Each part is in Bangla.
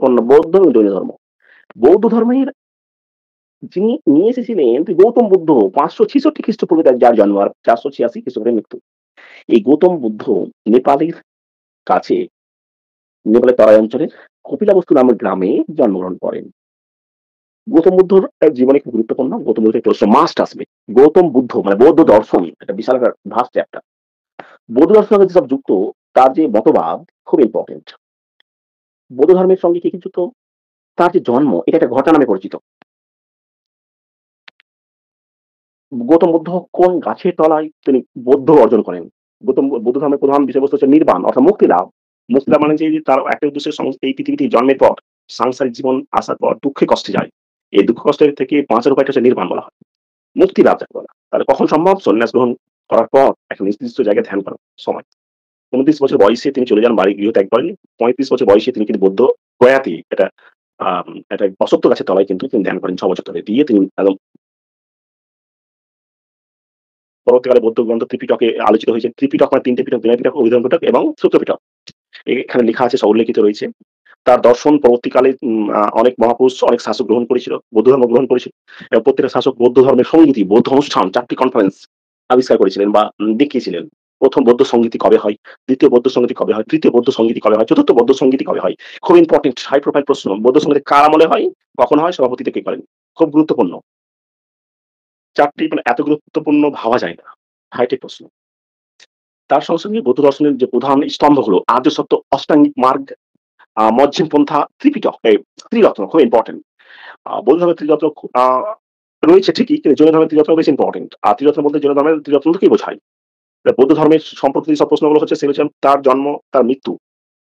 গুরুত্বপূর্ণ বৌদ্ধ এবং জৈন ধর্ম। বৌদ্ধ ধর্মের যিনি নিয়ে এসেছিলেন গৌতম বুদ্ধ ৫৬৬ খ্রিস্টপূর্বে যার জন্ম আর ৪৮৬ খ্রিস্টপূর্বে মৃত্যু। এই গৌতম বুদ্ধ নেপালের কাছে নেপালের তরাই অঞ্চলের কপিলাবস্তু নামের গ্রামে জন্মগ্রহণ করেন। গৌতম বুদ্ধর জীবনে খুব গুরুত্বপূর্ণ। গৌতম বুদ্ধের প্রশ্ন মাস্ট আসবে। গৌতম বুদ্ধ মানে বৌদ্ধ দর্শন একটা বিশাল একটা ভাস্ট চ্যাপ্টার। বৌদ্ধ দর্শনের সাথে যেসব যুক্ত তার যে মতবাদ খুব ইম্পোর্টেন্ট। বৌদ্ধ ধর্মের সঙ্গে কি যুক্ত? তার যে জন্ম এটা একটা ঘটনা নামে পরিচিত। গৌতম বুদ্ধ কোন গাছের তলায় তিনি বৌদ্ধ অর্জন করেন? বৌদ্ধ ধর্মের প্রধান বিষয়বস্তু হচ্ছে নির্বাণ অর্থাৎ মুক্তি লাভ। মুক্তি লাভ মানে যে তার একটা উদ্দেশ্য এই পৃথিবীতে জন্মের পর সাংসারিক জীবন আসার পর দুঃখে কষ্টে যায়। এই দুঃখ কষ্টের থেকে বাঁচার উপায়টা হচ্ছে নির্বাণ বলা হয়। মুক্তি লাভ যাকে বলা। তাহলে কখন সম্ভব? সন্ন্যাস গ্রহণ করার পর একটা নির্দিষ্ট জায়গায় ধ্যান করার সময়। ২৯ বছর বয়সে তিনি চলে যান বাড়ি গৃহ ত্যাগ করেন। ৩৫ বছর বয়সে তিনি কিন্তু বৌদ্ধ গয়াতে একটা অশ্বত্থ গাছের তলায় কিন্তু তিনি ধ্যান করেন ৬ বছর ধরে। দিয়ে তিনি একদম পরবর্তীকালে বৌদ্ধ গ্রন্থ ত্রিপিটকে আলোচিত হয়েছে। ত্রিপিটক মানে ৩ টে পিটক, বিনয় পিটক, অভিধান পিটক এবং সূত্র পিটক। এখানে লেখা আছে সব উল্লেখিত রয়েছে। তার দর্শন পরবর্তীকালে অনেক মহাপুরুষ, অনেক শাসক গ্রহণ করেছিল, বৌদ্ধ ধর্ম গ্রহণ করেছিল। এবং প্রত্যেকটা শাসক বৌদ্ধ ধর্মের সংগীতি, বৌদ্ধ অনুষ্ঠান ৪ টি কনফারেন্স আবিষ্কার করেছিলেন বা দেখিয়েছিলেন। ১ম বৌদ্ধ সংগীতি কবে হয়? ২য় বৌদ্ধ সংগীতি কবে হয়? ৩য় বৌদ্ধ সংগীতি কবে হয়? ৪র্থ বৌদ্ধ সংগীতি কবে হয়? খুব ইম্পোর্টেন্ট হাই প্রোফাইল প্রশ্ন। বৌদ্ধ সংগীতি কার আমলে হয়? কখন হয়? সভাপতিত্ব কে করেন? খুব গুরুত্বপূর্ণ। ৪ টি মানে এত গুরুত্বপূর্ণ ভাবা যায় না। হাইটেক প্রশ্ন। তার সঙ্গে, সঙ্গে বৌদ্ধ দর্শনের যে প্রধান স্তম্ভগুলো আর্য সত্য, অষ্টাঙ্গিক মার্গ, মজ্জিম পন্থা, ত্রিপিটক, এই ত্রিরত্ন খুব ইম্পোর্টেন্ট। বৌদ্ধ ধর্মের ত্রিরত্ন রয়েছে ঠিকই, কিন্তু জৈন ধর্মের ত্রিরত্ন বেশি ইম্পোর্টেন্ট। আর ত্রিরত্ন বলতে জৈন ধর্মের ত্রিরত্নকেই বোঝায়। বৌদ্ধ ধর্মের সম্পর্কিত যেসব প্রশ্নগুলো হচ্ছে সেগুলো হচ্ছে তার জন্ম, তার মৃত্যু,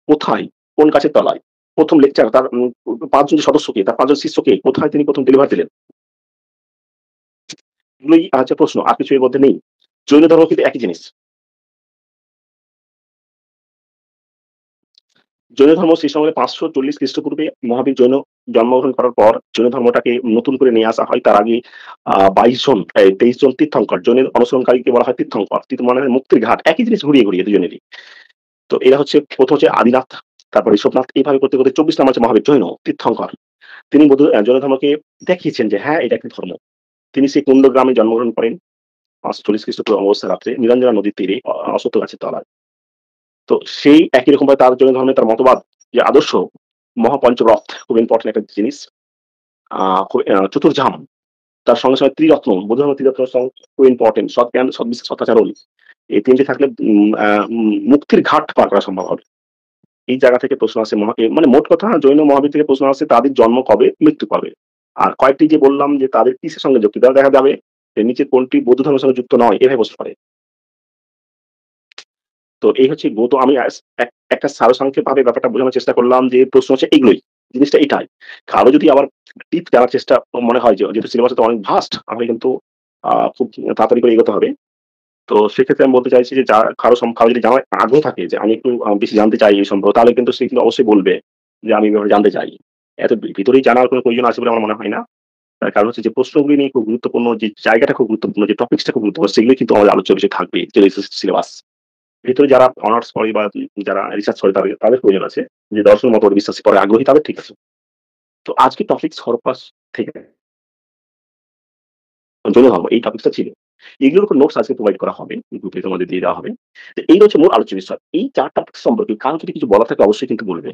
কোথায়, কোন গাছের তলায়, ১ম লেকচার তার ৫ জন যে সদস্যকে, তার ৫ জন শিষ্যকে কোথায় তিনি ১ম ডেলিভার দিলেন? এগুলোই হচ্ছে প্রশ্ন। আর কিছু এর মধ্যে নেই। জৈন ধর্ম কিন্তু একই জিনিস। জৈন ধর্ম সৃষ্টি আমলে ৫৪০ খ্রিস্টপূর্বে মহাবীর জৈন জন্মগ্রহণ করার পর জৈন ধর্মটাকে নতুন করে নিয়ে আসা হয়। তার আগে ২২ জন ২৩ জন তীর্থঙ্কর জৈনের অনুসরণকারীকে বলা হয় তীর্থঙ্কর। তীর্থ মানে মুক্তির ঘাট। একই জিনিস ঘুরিয়ে, ঘুরিয়ে দুজনেরই। তো এরা হচ্ছে ১ম হচ্ছে আদিনাথ, তারপর ঋষভনাথ এইভাবে করতে, করতে ২৪ নাম্বার হচ্ছে মহাবীর জৈন তীর্থঙ্কর। তিনি জৈন ধর্মকে দেখিয়েছেন যে হ্যাঁ, এটা একটি ধর্ম। তিনি সেই কুন্দ গ্রামে জন্মগ্রহণ করেন ৫৪০ খ্রিস্টপূর্ব অমাবস্যা রাত্রে নিরঞ্জনা নদীর তীরে অশ্বত্থ গাছের তলায়। তো সেই একই রকমভাবে তার জৈন ধর্মে তার মতবাদ যে আদর্শ মহাপঞ্চরথ খুব ইম্পোর্টেন্ট একটা জিনিস। চতুর্ধাম তার সঙ্গে, সঙ্গে ত্রিরত্ন বৌদ্ধ ধর্মের ত্রিরত্ন খুব ইম্পোর্টেন্ট সৎ জ্ঞান, সদ্বিচার, সদাচরণ। এই ৩ টি থাকলে মুক্তির ঘাট পার করা সম্ভব হবে। এই জায়গা থেকে প্রশ্ন আসে মানে মোট কথা জৈন মহাবীর থেকে প্রশ্ন আসে তাদের জন্ম কবে, মৃত্যু কবে। আর কয়েকটি যে বললাম যে তাদের কিসের সঙ্গে যুক্ত তারা দেখা যাবে যে নিচে কোনটি বৌদ্ধ ধর্মের সঙ্গে যুক্ত নয় এভাবে প্রশ্ন করে। তো এই হচ্ছে গৌতম আমি একটা সারসংক্ষেপভাবে ব্যাপারটা বোঝানোর চেষ্টা করলাম যে প্রশ্ন হচ্ছে এগুলোই। জিনিসটা এটাই। কারো যদি আবার ডিপ জানার চেষ্টা মনে হয় যে যেহেতু সিলেবাসটা তো অনেক ভাস্ট আমাকে কিন্তু খুব তাড়াতাড়ি করে এগোতে হবে। তো সেক্ষেত্রে আমি বলতে চাইছি যে কারো যদি জানার আগ্রহ থাকে যে আমি একটু বেশি জানতে চাই এই সম্পর্কে তাহলে কিন্তু সে কিন্তু অবশ্যই বলবে যে আমি এই ব্যাপারে জানতে চাই। এত ভিতরেই জানার কোনো প্রয়োজন আছে বলে আমার মনে হয় না। তার কারণ হচ্ছে যে প্রশ্নগুলি নিয়ে খুব গুরুত্বপূর্ণ যে জায়গাটা খুব গুরুত্বপূর্ণ যে টপিকসটা খুব গুরুত্বপূর্ণ সেগুলোই কিন্তু আমাদের আলোচ্য বিষয় থাকবে যে সিলেবাস। ভেতরে যারা অনার্স করে বা যারা রিসার্চ করে তাদের প্রয়োজন আছে। যে দর্শন মতবাদে বিশ্বাসী পরে আগ্রহী তাদের ঠিক আছে। তো আজকে টপিকস হরপ্পাস থেকে জৈন ধর্ম এই টপিকসটা ছিল। এগুলোর উপর নোটস আজকে প্রোভাইড করা হবে। গ্রুপে তোমাদের দিয়ে দেওয়া হবে। তো এই হচ্ছে মূল আলোচ্য বিষয়। এই ৪ টপিক সম্পর্কে কারো যদি কিছু বলার থাকে অবশ্যই কিন্তু বলবে।